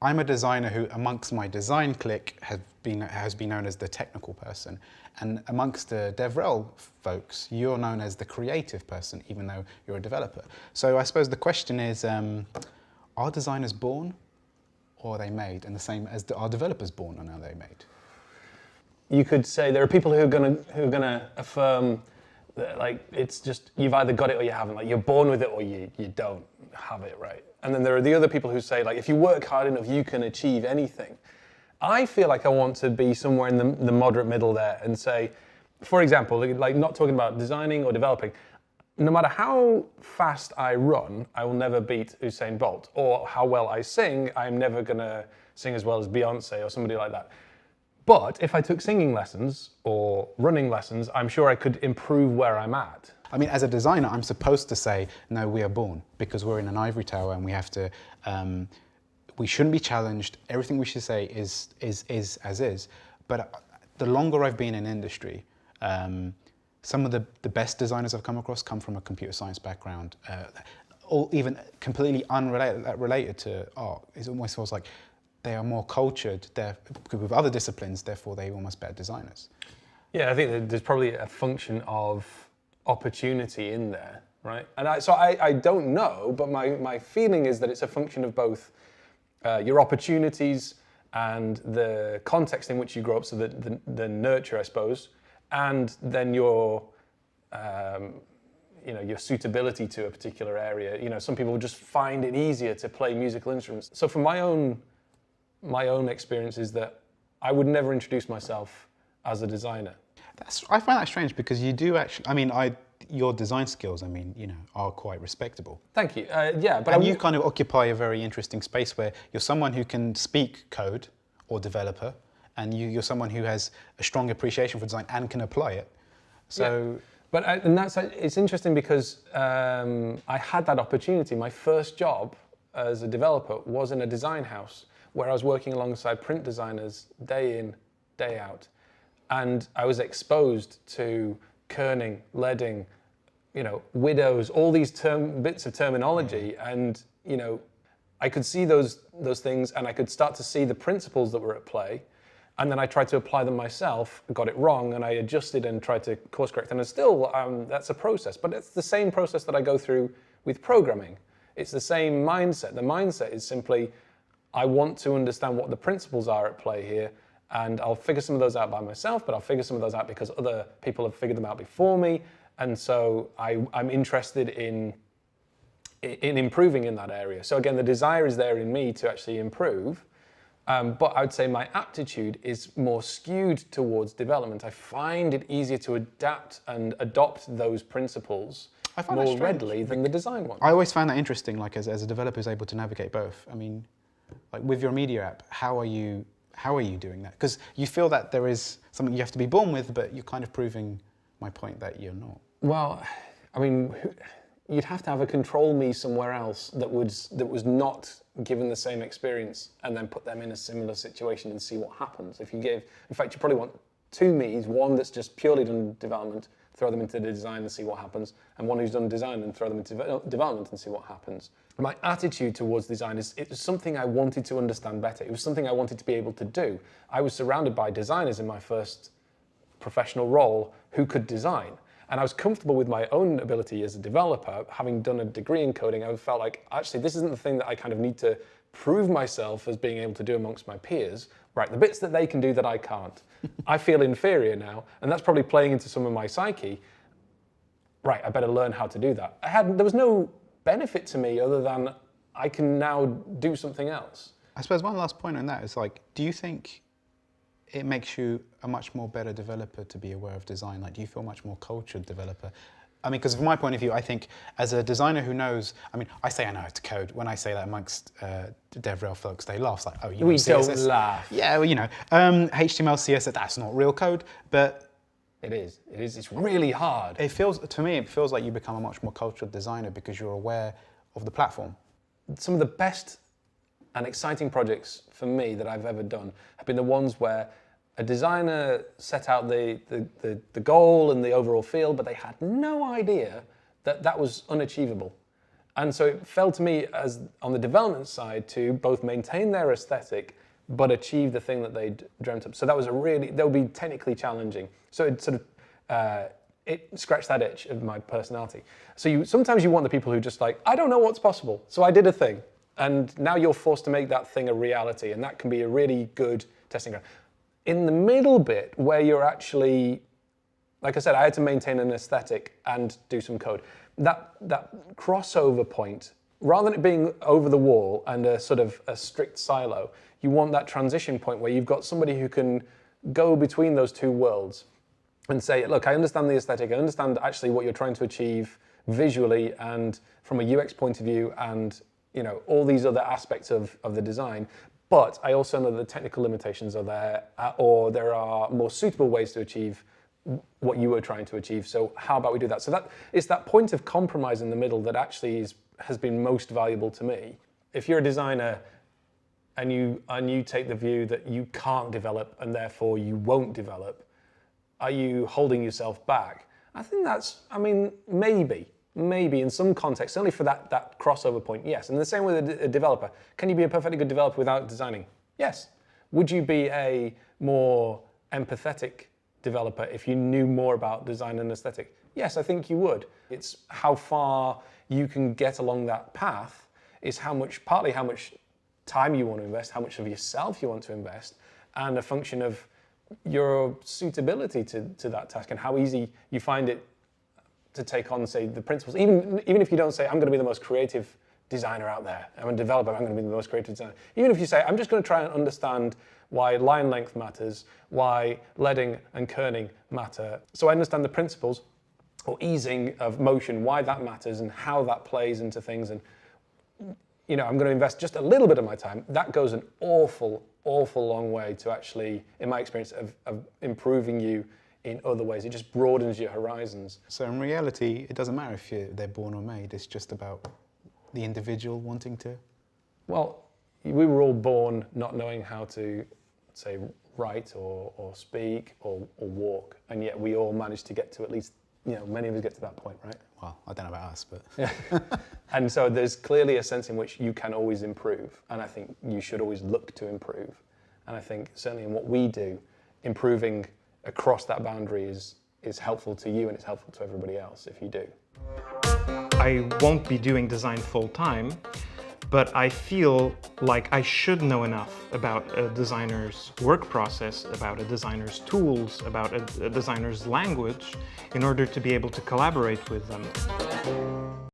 I'm a designer who, amongst my design clique, has been known as the technical person. And amongst the DevRel folks, you're known as the creative person, even though you're a developer. So I suppose the question is, are designers born or are they made? And the same as, are developers born or are they made? You could say there are people who are gonna affirm that, like, it's just, you've either got it or you haven't. Like, you're born with it or you don't have it, right? And then there are the other people who say, like, if you work hard enough, you can achieve anything. I feel like I want to be somewhere in the moderate middle there and say, for example, like, not talking about designing or developing, no matter how fast I run, I will never beat Usain Bolt. Or how well I sing, I'm never gonna sing as well as Beyonce or somebody like that. But if I took singing lessons or running lessons, I'm sure I could improve where I'm at. I mean, as a designer, I'm supposed to say, no, we are born, because we're in an ivory tower and we have to, we shouldn't be challenged. Everything we should say is as is. But the longer I've been in industry, some of the best designers I've come across come from a computer science background, or even completely related to art. It almost feels like they are more cultured with other disciplines, therefore they're almost better designers. Yeah, I think that there's probably a function of opportunity in there, right? And I don't know, but my feeling is that it's a function of both your opportunities and the context in which you grow up, so the nurture, I suppose, and then your your suitability to a particular area. You know, some people just find it easier to play musical instruments. So from my own experience is that I would never introduce myself as a designer. I find that strange because you do actually, I mean, your design skills, I mean, are quite respectable. Thank you. Yeah, but and you kind of occupy a very interesting space where you're someone who can speak code or developer, and you're someone who has a strong appreciation for design and can apply it. So. Yeah. But it's interesting because I had that opportunity. My first job as a developer was in a design house where I was working alongside print designers day in, day out. And I was exposed to kerning, leading, widows, all these bits of terminology. And, I could see those things and I could start to see the principles that were at play. And then I tried to apply them myself, got it wrong, and I adjusted and tried to course correct. And it's still, that's a process, but it's the same process that I go through with programming. It's the same mindset. The mindset is simply, I want to understand what the principles are at play here, and I'll figure some of those out by myself, but I'll figure some of those out because other people have figured them out before me. And so I'm interested in improving in that area. So again, the desire is there in me to actually improve. But I would say my aptitude is more skewed towards development. I find it easier to adapt and adopt those principles more readily than the design one. I always found that interesting, like as a developer who's able to navigate both. I mean, like with your media app, how are you doing that? Because you feel that there is something you have to be born with, but you're kind of proving my point that you're not. Well, I mean, you'd have to have a control me somewhere else that was not given the same experience, and then put them in a similar situation and see what happens. In fact, you probably want two me's, one that's just purely done development, throw them into the design and see what happens, and one who's done design and throw them into development and see what happens. My attitude towards design it was something I wanted to understand better. It was something I wanted to be able to do. I was surrounded by designers in my first professional role who could design. And I was comfortable with my own ability as a developer, having done a degree in coding. I felt like, actually, this isn't the thing that I kind of need to prove myself as being able to do amongst my peers. Right, the bits that they can do that I can't. I feel inferior now, and that's probably playing into some of my psyche. Right, I better learn how to do that. There was no benefit to me other than I can now do something else. I suppose one last point on that is like, do you think it makes you a much more better developer to be aware of design? Like, do you feel much more cultured developer? I mean, because from my point of view, I think as a designer who knows, I mean, I say I know how to code. When I say that amongst DevRel folks, they laugh. It's like, oh, you know we CSS. Don't laugh. Yeah, well, HTML, CSS, that's not real code, but it is. It's really hard. To me, it feels like you become a much more cultured designer because you're aware of the platform. Some of the best and exciting projects for me that I've ever done have been the ones where a designer set out the goal and the overall feel, but they had no idea that that was unachievable. And so it fell to me as on the development side to both maintain their aesthetic, but achieve the thing that they'd dreamt up. So that would be technically challenging. So it sort of, it scratched that itch of my personality. So sometimes you want the people who just like, I don't know what's possible, so I did a thing. And now you're forced to make that thing a reality, and that can be a really good testing ground. In the middle bit, where you're actually, like I said, I had to maintain an aesthetic and do some code. That crossover point, rather than it being over the wall and a sort of a strict silo, you want that transition point where you've got somebody who can go between those two worlds and say, look, I understand the aesthetic, I understand actually what you're trying to achieve visually and from a UX point of view and all these other aspects of the design, but I also know the technical limitations are there, or there are more suitable ways to achieve what you were trying to achieve. So how about we do that? So it's that point of compromise in the middle that actually has been most valuable to me. If you're a designer and you take the view that you can't develop and therefore you won't develop, are you holding yourself back? I think maybe in some context, certainly for that crossover point, yes. And the same with a developer. Can you be a perfectly good developer without designing? Yes. Would you be a more empathetic developer if you knew more about design and aesthetic? Yes, I think you would. It's how far you can get along that path is partly how much time you want to invest, how much of yourself you want to invest, and a function of your suitability to that task and how easy you find it to take on, say, the principles. Even if you don't say, I'm going to be the most creative designer out there, I'm a developer, I'm going to be the most creative designer. Even if you say, I'm just going to try and understand why line length matters, why leading and kerning matter, so I understand the principles or easing of motion, why that matters and how that plays into things, and I'm going to invest just a little bit of my time, that goes an awful long way to actually, in my experience, of improving you in other ways. It just broadens your horizons. So in reality, it doesn't matter if they're born or made, it's just about the individual wanting to? Well, we were all born not knowing how to, say, write or speak or walk, and yet we all managed to get to at least, many of us get to that point, right? Well, I don't know about us, but... Yeah. And so there's clearly a sense in which you can always improve, and I think you should always look to improve. And I think certainly in what we do, improving across that boundary is helpful to you and it's helpful to everybody else if you do. I won't be doing design full time, but I feel like I should know enough about a designer's work process, about a designer's tools, about a designer's language in order to be able to collaborate with them.